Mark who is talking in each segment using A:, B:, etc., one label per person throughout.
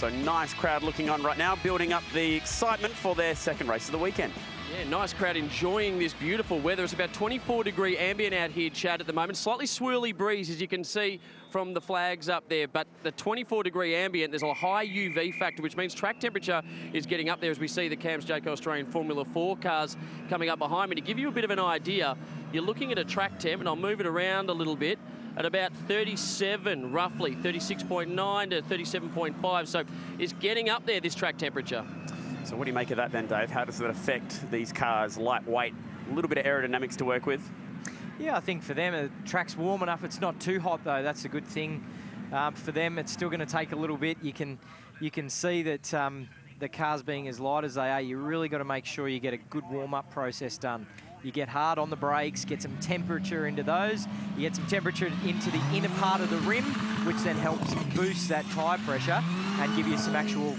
A: So nice crowd looking on right now, building up the excitement for their second race of the weekend.
B: Yeah, nice crowd enjoying this beautiful weather. It's about 24-degree ambient out here, Chad, at the moment. Slightly swirly breeze, as you can see from the flags up there. But the 24-degree ambient, there's a high UV factor, which means track temperature is getting up there as we see the Cams Jayco Australian Formula 4 cars coming up behind me. To give you a bit of an idea, you're looking at a track temp, and I'll move it around a little bit, at about 37, roughly, 36.9 to 37.5. So it's getting up there, this track temperature.
A: So what do you make of that then, Dave? How does that affect these cars? Lightweight, a little bit of aerodynamics to work with?
C: Yeah, I think for them, the track's warm enough. It's not too hot, though. That's a good thing. For them, it's still going to take a little bit. You can see that the cars being as light as they are, you really got to make sure you get a good warm-up process done. You get hard on the brakes, get some temperature into those. You get some temperature into the inner part of the rim, which then helps boost that tyre pressure and give you some actual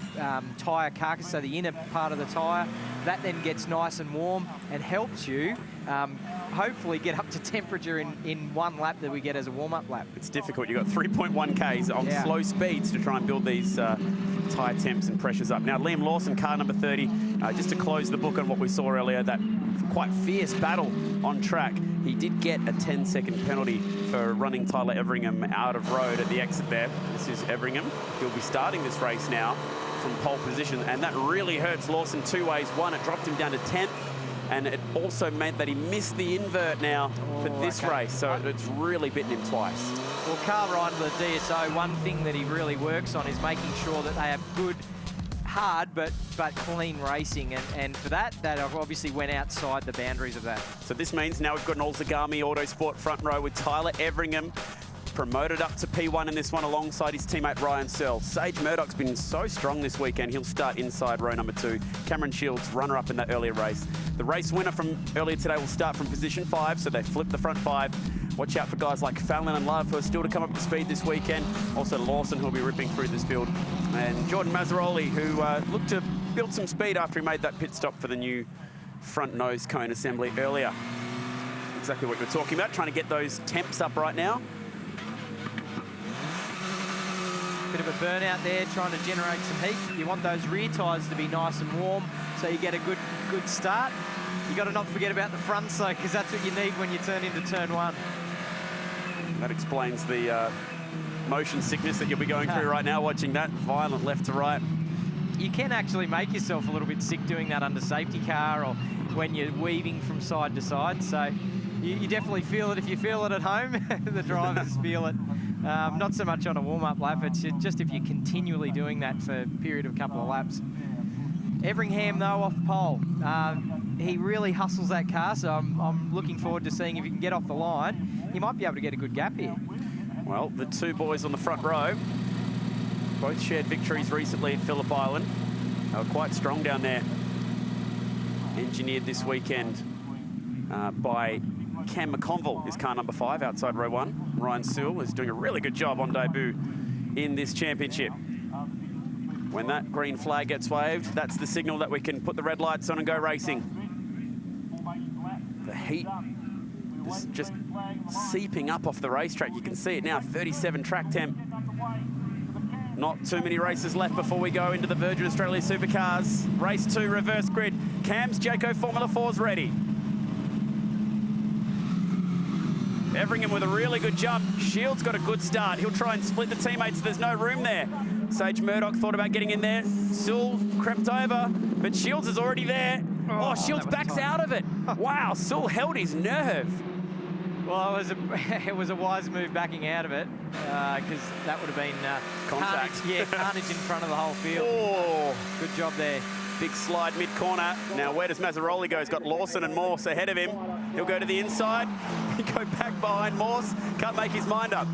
C: tyre carcass, so the inner part of the tyre. That then gets nice and warm and helps you hopefully get up to temperature in one lap that we get as a warm-up lap.
A: It's difficult. You've got 3.1 Ks on slow speeds to try and build these tyre temps and pressures up. Now, Liam Lawson, car number 30, just to close the book on what we saw earlier, that quite fierce battle on track. He did get a 10-second penalty for running Tyler Everingham out of road at the exit there. This is Everingham. He'll be starting this race now from pole position, and that really hurts Lawson two ways. One, it dropped him down to 10th, and it also meant that he missed the invert now for this race, so it's really bitten him twice.
C: Well, Carl Ryan, the DSO, one thing that he really works on is making sure that they have good, hard but clean racing, and for that obviously went outside the boundaries of that.
A: So this means now we've got an All-Zagami Autosport front row with Tyler Everingham promoted up to P1 in this one alongside his teammate Ryan Searle. Sage Murdoch's been so strong this weekend. He'll start inside row number 2. Cameron Shields, runner-up in that earlier race. The race winner from earlier today will start from position 5, so they flip the front 5. Watch out for guys like Fallon and Love, who are still to come up to speed this weekend. Also Lawson, who'll be ripping through this field. And Jordan Mazzaroli, who looked to build some speed after he made that pit stop for the new front nose cone assembly earlier. Exactly what you're talking about, trying to get those temps up right now.
C: Bit of a burnout there, trying to generate some heat. You want those rear tyres to be nice and warm, so you get a good start. You got to not forget about the fronts, though, because that's what you need when you turn into turn 1.
A: That explains the motion sickness that you'll be going through right now, watching that violent left to right.
C: You can actually make yourself a little bit sick doing that under safety car or when you're weaving from side to side. So you definitely feel it. If you feel it at home, the drivers feel it. Not so much on a warm-up lap, it's just if you're continually doing that for a period of a couple of laps. Everingham, though, off pole. He really hustles that car, so I'm looking forward to seeing if he can get off the line. He might be able to get a good gap here.
A: Well, the two boys on the front row both shared victories recently at Phillip Island. They were quite strong down there. Engineered this weekend by Cam McConville, is car number 5 outside row 1. Ryan Searle is doing a really good job on debut in this championship. When that green flag gets waved, that's the signal that we can put the red lights on and go racing. The heat is just seeping up off the racetrack. You can see it now, 37 track temp. Not too many races left before we go into the Virgin Australia Supercars. Race 2, reverse grid. Cams Jayco Formula 4's ready. Everingham with a really good jump. Shields got a good start. He'll try and split the teammates. There's no room there. Sage Murdoch thought about getting in there. Sewell crept over, but Shields is already there. Oh, Shields backs out of it. Wow, Sewell held his nerve.
C: Well, it was a wise move backing out of it, because that would have been
A: contact.
C: Carnage in front of the whole field.
A: Oh,
C: good job there.
A: Big slide mid-corner. Now, where does Mazzaroli go? He's got Lawson and Morse ahead of him. He'll go to the inside. He go back behind Morse. Can't make his mind up.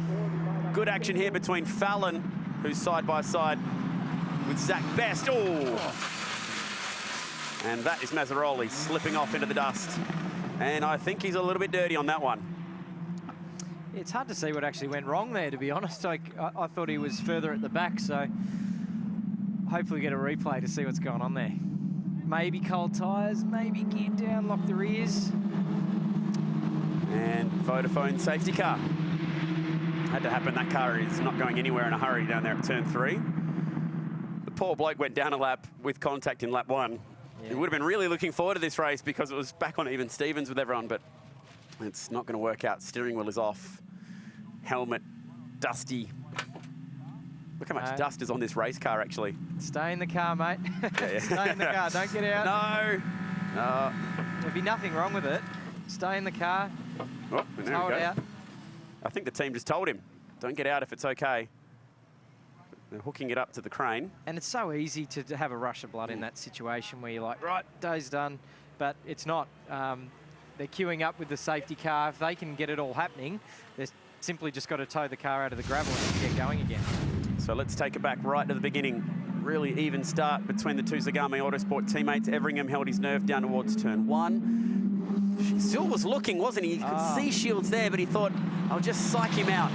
A: Good action here between Fallon, who's side by side with Zach Best. Oh! And that is Mazzaroli slipping off into the dust. And I think he's a little bit dirty on that one.
C: It's hard to see what actually went wrong there, to be honest. I thought he was further at the back, so hopefully get a replay to see what's going on there. Maybe cold tyres, maybe geared down, lock the rears.
A: And Vodafone safety car. Had to happen. That car is not going anywhere in a hurry down there at turn 3. poor bloke went down a lap with contact in lap 1.
C: Yeah.
A: He would have been really looking forward to this race because it was back on even Stevens with everyone, but it's not going to work out. Steering wheel is off. Helmet, dusty. Look how much dust is on this race car, actually.
C: Stay in the car, mate.
A: Yeah.
C: Stay in the car. Don't get out.
A: No.
C: There'd be nothing wrong with it. Stay in the car.
A: Oh, there
C: Tow
A: we
C: it
A: go.
C: out.
A: I think the team just told him, don't get out if it's okay. They're hooking it up to the crane.
C: And it's so easy to have a rush of blood in that situation where you're like, right, day's done. But it's not. They're queuing up with the safety car. If they can get it all happening, they've simply just got to tow the car out of the gravel and get going again.
A: So let's take it back right to the beginning. Really even start between the two Zagami Autosport teammates. Everingham held his nerve down towards turn 1. Still was looking, wasn't he? He could see Shields there, but he thought, I'll just psych him out.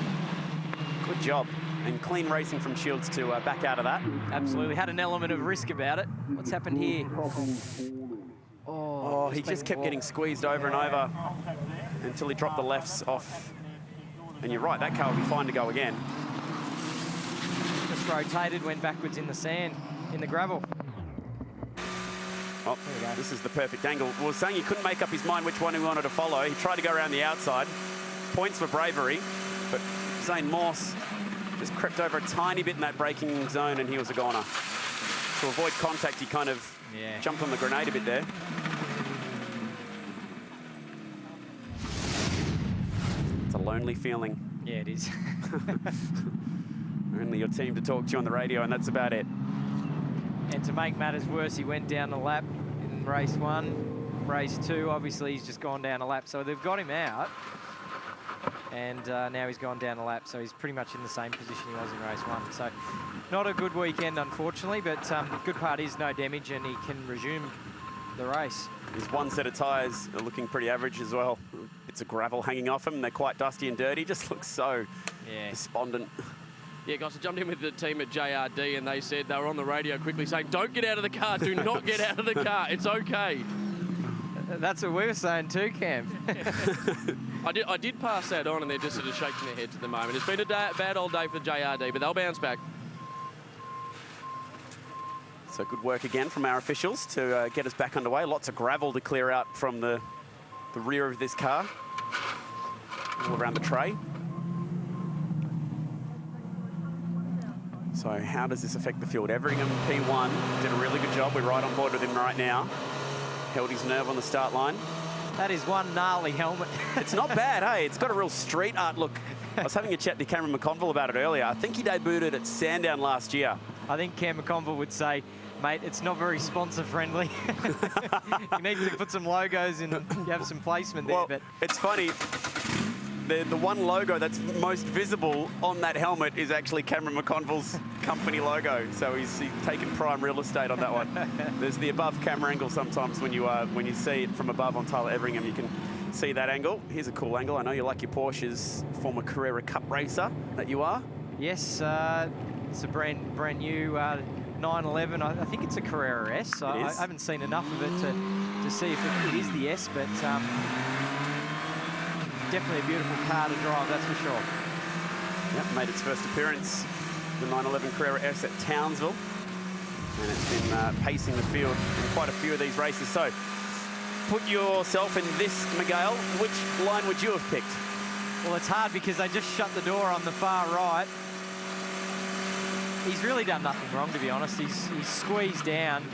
A: Good job. And clean racing from Shields to back out of that.
C: Absolutely. Had an element of risk about it. What's happened here?
A: Oh, he just kept getting squeezed over and over until he dropped the lefts off. And you're right, that car will be fine to go again.
C: Just rotated, went backwards in the sand, in the gravel.
A: Oh, this is the perfect angle. We were saying he couldn't make up his mind which one he wanted to follow. He tried to go around the outside. Points for bravery, but Zane Morse just crept over a tiny bit in that braking zone and he was a goner. To avoid contact, he kind of jumped on the grenade a bit there. It's a lonely feeling.
C: Yeah, it is.
A: Only your team to talk to you on the radio, and that's about it.
C: And to make matters worse, he went down a lap in race 1. Race 2, obviously, he's just gone down a lap. So they've got him out. And now he's gone down a lap. So he's pretty much in the same position he was in race 1. So not a good weekend, unfortunately. But the good part is no damage, and he can resume the race.
A: His one set of tyres are looking pretty average as well. Bits of gravel hanging off him. They're quite dusty and dirty. Just looks so despondent.
B: Yeah, guys, I jumped in with the team at JRD and they said they were on the radio quickly saying, don't get out of the car, do not get out of the car, it's okay.
C: That's what we were saying too, Cam.
B: I did pass that on and they're just sort of shaking their heads at the moment. It's been a bad old day for the JRD, but they'll bounce back.
A: So good work again from our officials to get us back underway. Lots of gravel to clear out from the rear of this car, all around the tray. So how does this affect the field? Everingham, P1, did a really good job. We're right on board with him right now. Held his nerve on the start line.
C: That is one gnarly helmet.
A: It's not bad, hey? It's got a real street art look. I was having a chat to Cameron McConville about it earlier. I think he debuted at Sandown last year.
C: I think Cam McConville would say, mate, it's not very sponsor friendly. You need to put some logos in and you have some placement there.
A: Well,
C: but
A: it's funny. The one logo that's most visible on that helmet is actually Cameron McConville's company logo. So he's taken prime real estate on that one. There's the above camera angle sometimes when you see it from above on Tyler Everingham, you can see that angle. Here's a cool angle. I know you like your Porsches, former Carrera Cup racer that you are.
C: Yes, it's a brand new 911. I think it's a Carrera S. I haven't seen enough of it to see if it is the S, but definitely a beautiful car to drive, that's for sure.
A: Yep, made its first appearance, the 911 Carrera S at Townsville. And it's been pacing the field in quite a few of these races. So, put yourself in this, Miguel. Which line would you have picked?
C: Well, it's hard because they just shut the door on the far right. He's really done nothing wrong, to be honest. He's squeezed down.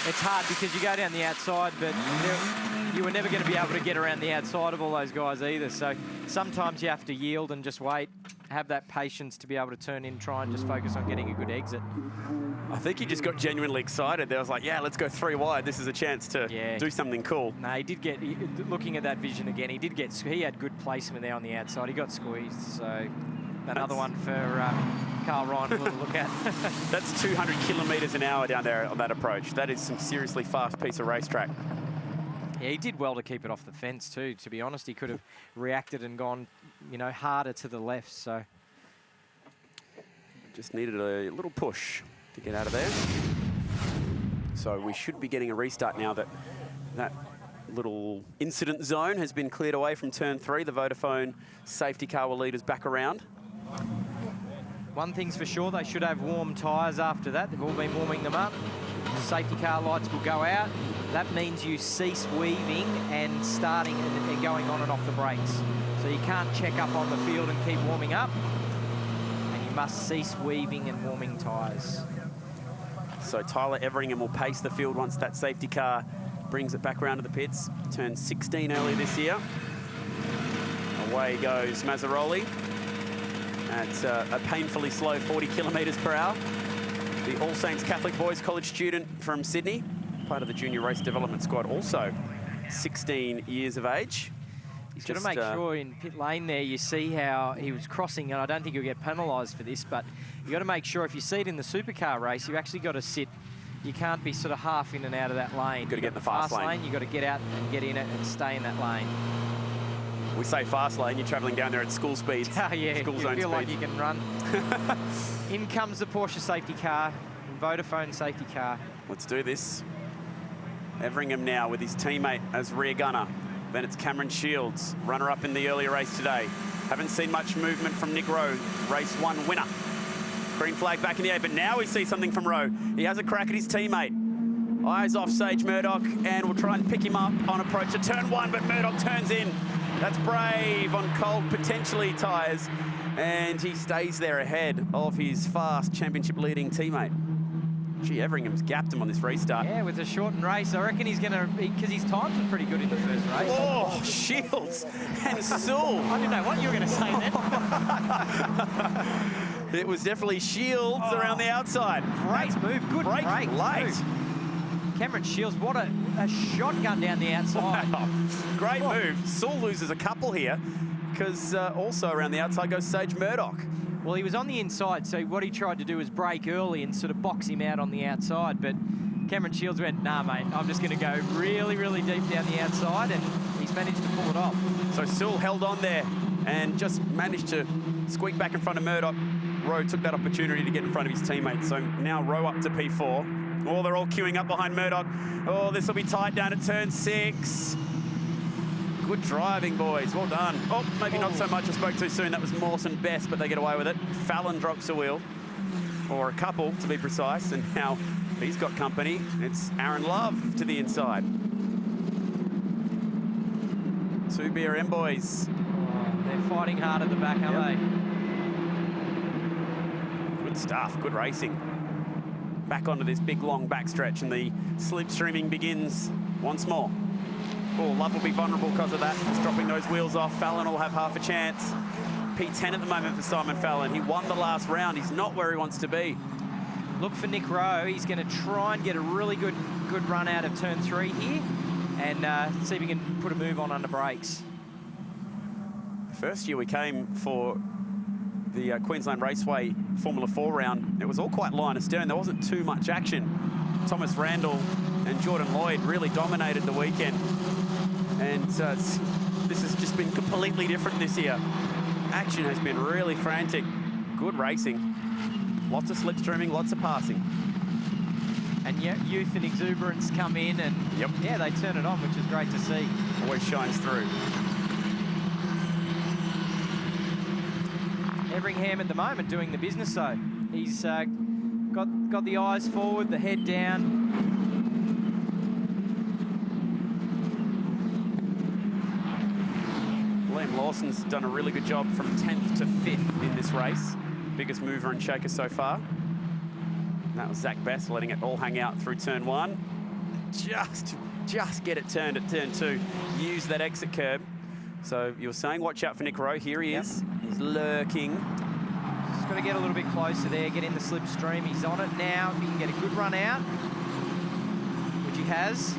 C: It's hard because you go down the outside, but you were never going to be able to get around the outside of all those guys either. So sometimes you have to yield and just wait, have that patience to be able to turn in, try and just focus on getting a good exit.
A: I think he just got genuinely excited. There was like, yeah, let's go 3 wide. This is a chance to do something cool.
C: No, he did get, looking at that vision again, he had good placement there on the outside. He got squeezed, so another one for Carl Ryan to look at.
A: That's 200 kilometres an hour down there on that approach. That is some seriously fast piece of racetrack.
C: Yeah, he did well to keep it off the fence too, to be honest. He could have reacted and gone, you know, harder to the left, so.
A: Just needed a little push to get out of there. So we should be getting a restart now that that little incident zone has been cleared away from turn 3. The Vodafone safety car will lead us back around.
C: One thing's for sure, they should have warm tyres after that. They've all been warming them up. Safety car lights will go out. That means you cease weaving and starting and going on and off the brakes. So you can't check up on the field and keep warming up. And you must cease weaving and warming tyres.
A: So Tyler Everingham will pace the field once that safety car brings it back around to the pits. Turned 16 early this year. Away goes Mazzaroli at a painfully slow 40 kilometres per hour. The All Saints Catholic Boys College student from Sydney, part of the junior race development squad, also 16 years of age.
C: He's got to make sure in pit lane there you see how he was crossing, and I don't think he'll get penalised for this, but you've got to make sure if you see it in the supercar race, you actually got to sit. You can't be sort of half in and out of that lane.
A: Got to get in the fast lane.
C: You've got to get out and get in it and stay in that lane.
A: We say fast lane, you're travelling down there at school speeds.
C: Oh, yeah,
A: school
C: you
A: zone
C: feel like
A: speeds.
C: you can run. In comes the Porsche safety car, Vodafone safety car.
A: Let's do this. Everingham now with his teammate as rear gunner. Then it's Cameron Shields, runner-up in the earlier race today. Haven't seen much movement from Nick Rowe, race 1 winner. Green flag back in the air, but now we see something from Rowe. He has a crack at his teammate. Eyes off Sage Murdoch, and we'll try and pick him up on approach to turn 1, but Murdoch turns in. That's brave on cold, potentially tyres, and he stays there ahead of his fast championship-leading teammate. Gee, Everingham's gapped him on this restart.
C: Yeah, with a shortened race, I reckon he's going to, because his times were pretty good in the first race.
A: Oh, Shields and Sewell.
C: I didn't know what you were going to say then.
A: It was definitely Shields around the outside.
C: Great move, good break
A: late.
C: Move. Cameron Shields, what a shotgun down the outside.
A: Wow. Great move. Sewell loses a couple here because also around the outside goes Sage Murdoch.
C: Well, he was on the inside, so what he tried to do was break early and sort of box him out on the outside, but Cameron Shields went, nah, mate, I'm just going to go really, really deep down the outside, and he's managed to pull it off.
A: So Sewell held on there and just managed to squeak back in front of Murdoch. Rowe took that opportunity to get in front of his teammates. So now Rowe up to P4. Oh, they're all queuing up behind Murdoch. Oh, this will be tight down at turn 6. Good driving, boys. Well done. Oh, maybe not so much. I spoke too soon. That was Mawson Best, but they get away with it. Fallon drops a wheel, or a couple to be precise, and now he's got company. It's Aaron Love to the inside. 2 BRM boys.
C: Oh, they're fighting hard at the back, aren't they?
A: Good stuff. Good racing. Back onto this big, long backstretch, and the slipstreaming begins once more. Oh, Love will be vulnerable because of that. Just dropping those wheels off. Fallon will have half a chance. P10 at the moment for Simon Fallon. He won the last round. He's not where he wants to be.
C: Look for Nick Rowe. He's going to try and get a really good run out of turn 3 here, and see if he can put a move on under brakes.
A: First year we came for the Queensland Raceway Formula 4 round, it was all quite line astern. There wasn't too much action. Thomas Randall and Jordan Lloyd really dominated the weekend. And this has just been completely different this year. Action has been really frantic. Good racing. Lots of slipstreaming, lots of passing.
C: And yet youth and exuberance come in, and yeah, they turn it on, which is great to see.
A: Always shines through.
C: Everingham at the moment doing the business, though. He's got the eyes forward, the head down.
A: Liam Lawson's done a really good job from 10th to 5th in this race. Biggest mover and shaker so far. And that was Zach Best letting it all hang out through turn 1. Just get it turned at turn 2. Use that exit curb. So you were saying, watch out for Nick Rowe. Here he is. He's lurking.
C: Just got to get a little bit closer there, get in the slipstream. He's on it now. If he can get a good run out, which he has.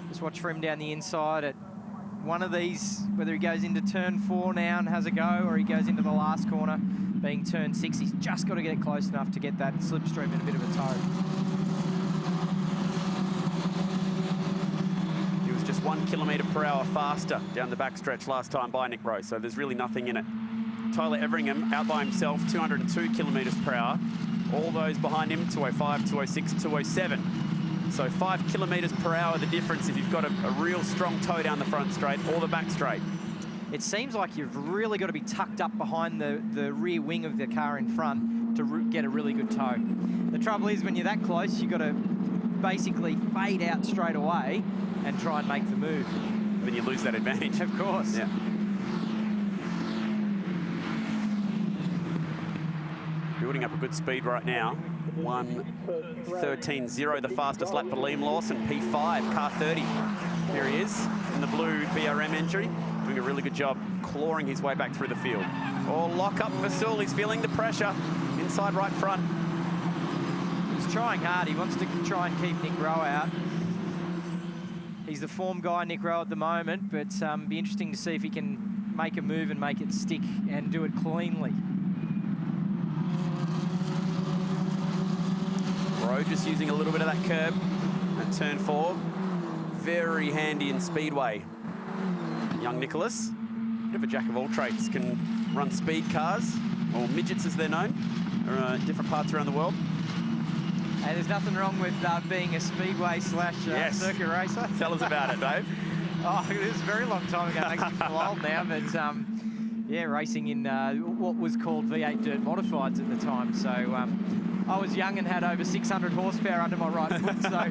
C: Just watch for him down the inside at one of these, whether he goes into turn 4 now and has a go, or he goes into the last corner, being turn 6. He's just got to get close enough to get that slipstream in a bit of a tow.
A: He was just 1 kilometre per hour faster down the backstretch last time by Nick Rowe, so there's really nothing in it. Tyler Everingham out by himself, 202 kilometres per hour. All those behind him, 205, 206, 207. So 5 kilometres per hour the difference if you've got a real strong tow down the front straight or the back straight.
C: it seems like you've really got to be tucked up behind the rear wing of the car in front to get a really good tow. The trouble is when you're that close, you've got to basically fade out straight away and try and make the move.
A: Then you lose that advantage.
C: Of course.
A: Yeah. Building up a good speed right now. 1:13.0, the fastest lap for Liam Lawson. P5, car 30. Here he is in the blue BRM entry, doing a really good job clawing his way back through the field. Oh, lock up for Sewell. He's feeling the pressure inside right front.
C: He's trying hard. He wants to try and keep Nick Rowe out. He's the form guy, Nick Rowe, at the moment, but be interesting to see if he can make a move and make it stick and do it cleanly.
A: Rowe just using a little bit of that curb at turn 4. Very handy in speedway. Young Nicholas, bit of a jack of all trades, can run speed cars, or midgets as they're known, or different parts around the world.
C: Hey, there's nothing wrong with being a speedway slash circuit racer.
A: Tell us about it, Dave.
C: Oh, it was a very long time ago. It makes me feel old now, but yeah, racing in what was called V8 dirt modifieds at the time. So I was young and had over 600 horsepower under my right foot. So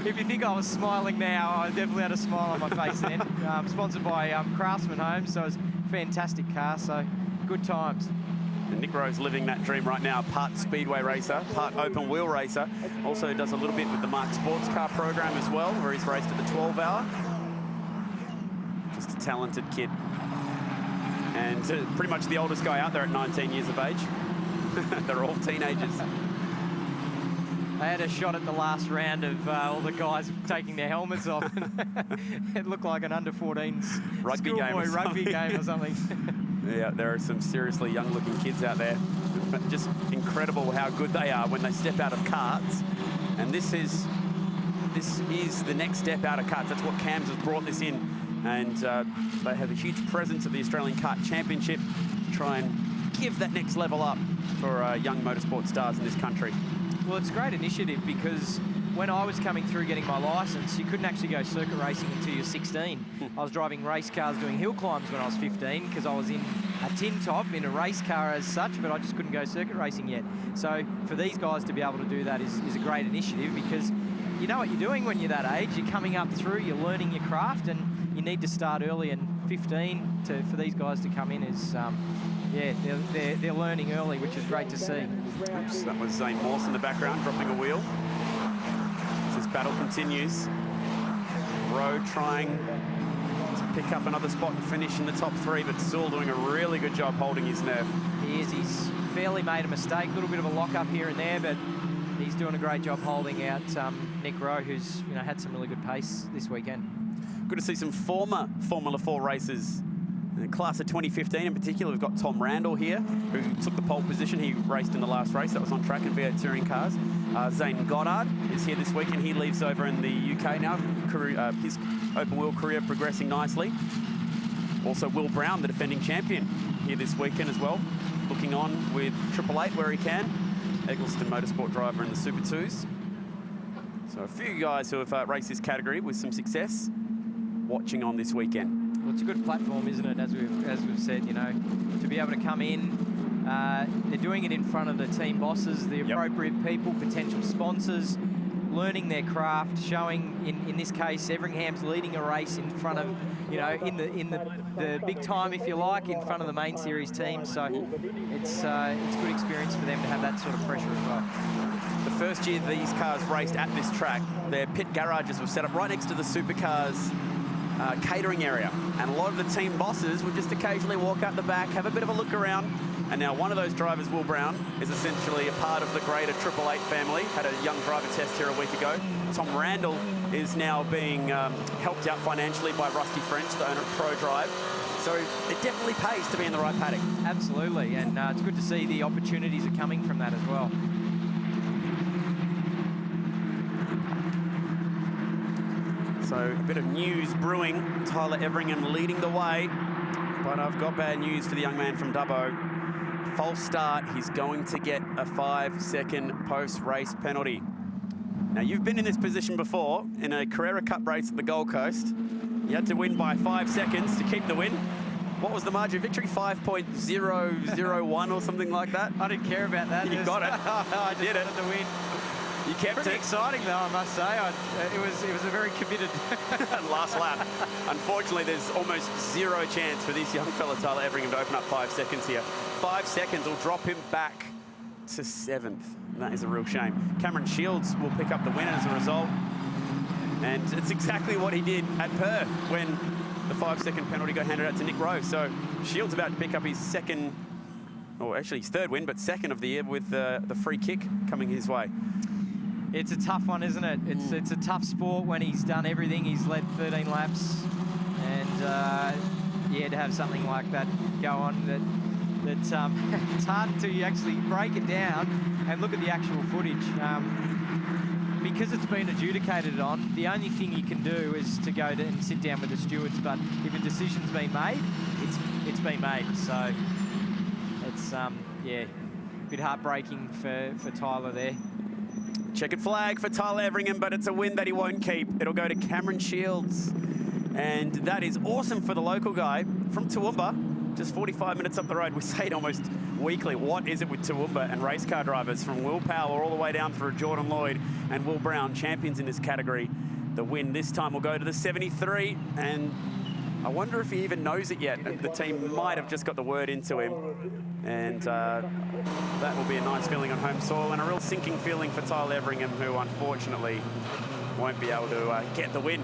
C: if you think I was smiling now, I definitely had a smile on my face then. Sponsored by Craftsman Homes, so it was a fantastic car. So good times.
A: And Nick Rowe's living that dream right now. Part speedway racer, part open wheel racer. Also does a little bit with the Mark Sports Car program as well, where he's raced at the 12-hour. Just a talented kid. And pretty much the oldest guy out there at 19 years of age. They're all teenagers.
C: I had a shot at the last round of all the guys taking their helmets off. It looked like an under-14s schoolboy rugby game or something.
A: Yeah, there are some seriously young-looking kids out there. But just incredible how good they are when they step out of karts. And this is the next step out of karts. That's what CAMS has brought this in. And they have a huge presence at the Australian Kart Championship to try and give that next level up for young motorsport stars in this country.
C: Well, it's a great initiative because when I was coming through getting my licence, you couldn't actually go circuit racing until you're 16. I was driving race cars doing hill climbs when I was 15 because I was in a tin top in a race car as such, but I just couldn't go circuit racing yet. So for these guys to be able to do that is a great initiative because you know what you're doing when you're that age. You're coming up through, you're learning your craft, and you need to start early. And 15 for these guys to come in is, yeah, they're learning early, which is great to see.
A: Oops, that was Zane Morse in the background, dropping a wheel. As this battle continues, Rowe trying to pick up another spot and finish in the top 3, but still doing a really good job holding his nerve.
C: He is. He's barely made a mistake, a little bit of a lock-up here and there, but he's doing a great job holding out Nick Rowe, who's had some really good pace this weekend.
A: Good to see some former Formula 4 racers. In the class of 2015 in particular, we've got Tom Randall here, who took the pole position. He raced in the last race. That was on track in V8 touring cars. Zane Goddard is here this week, and he lives over in the UK now. His open wheel career progressing nicely. Also, Will Brown, the defending champion, here this weekend as well. Looking on with 888 where he can. Eggleston Motorsport driver in the Super 2s. So a few guys who have raced this category with some success watching on this weekend.
C: Well, it's a good platform, isn't it? As we've said, to be able to come in, they're doing it in front of the team bosses, the appropriate people, potential sponsors, learning their craft, showing in this case Everingham's leading a race in front of, in the big time, if you like, in front of the main series team. So it's good experience for them to have that sort of pressure as well.
A: The first year these cars raced at this track, their pit garages were set up right next to the supercars catering area, and a lot of the team bosses would just occasionally walk out the back, have a bit of a look around, and now one of those drivers, Will Brown, is essentially a part of the greater 888 family. Had a young driver test here a week ago. Tom Randall is now being helped out financially by Rusty French, the owner of Pro Drive. So it definitely pays to be in the right paddock.
C: Absolutely, and it's good to see the opportunities are coming from that as well.
A: So a bit of news brewing. Tyler Everingham leading the way, but I've got bad news for the young man from Dubbo. False start, he's going to get a 5-second post-race penalty. Now, you've been in this position before in a Carrera Cup race at the Gold Coast. You had to win by 5 seconds to keep the win. What was the margin of victory? 5.001 or something like that?
C: I didn't care about that.
A: You got it.
C: I just
A: Did it.
C: wanted to win.
A: You kept
C: Pretty
A: it.
C: exciting though, I must say. It was a very committed.
A: Last lap. Unfortunately, there's almost zero chance for this young fella, Tyler Everingham, to open up 5 seconds here. 5 seconds will drop him back to 7th. That is a real shame. Cameron Shields will pick up the win as a result. And it's exactly what he did at Perth when the 5-second penalty got handed out to Nick Rowe. So Shields about to pick up his second, or actually his 3rd win, but 2nd of the year with the free kick coming his way.
C: It's a tough one, isn't it? It's a tough sport when he's done everything. He's led 13 laps, and yeah, to have something like that go on, that it's hard to actually break it down and look at the actual footage. Because it's been adjudicated on, the only thing you can do is to go and sit down with the stewards. But if a decision's been made, it's been made. So it's yeah, a bit heartbreaking for Tyler there.
A: Checkered flag for Tyler Everingham, but it's a win that he won't keep. It'll go to Cameron Shields. And that is awesome for the local guy from Toowoomba, just 45 minutes up the road. We say it almost weekly. What is it with Toowoomba and race car drivers from Will Power all the way down through Jordan Lloyd and Will Brown, champions in this category. The win this time will go to the 73, and I wonder if he even knows it yet. The team might have just got the word into him, and that will be a nice feeling on home soil and a real sinking feeling for Tyler Everingham, who unfortunately won't be able to get the win.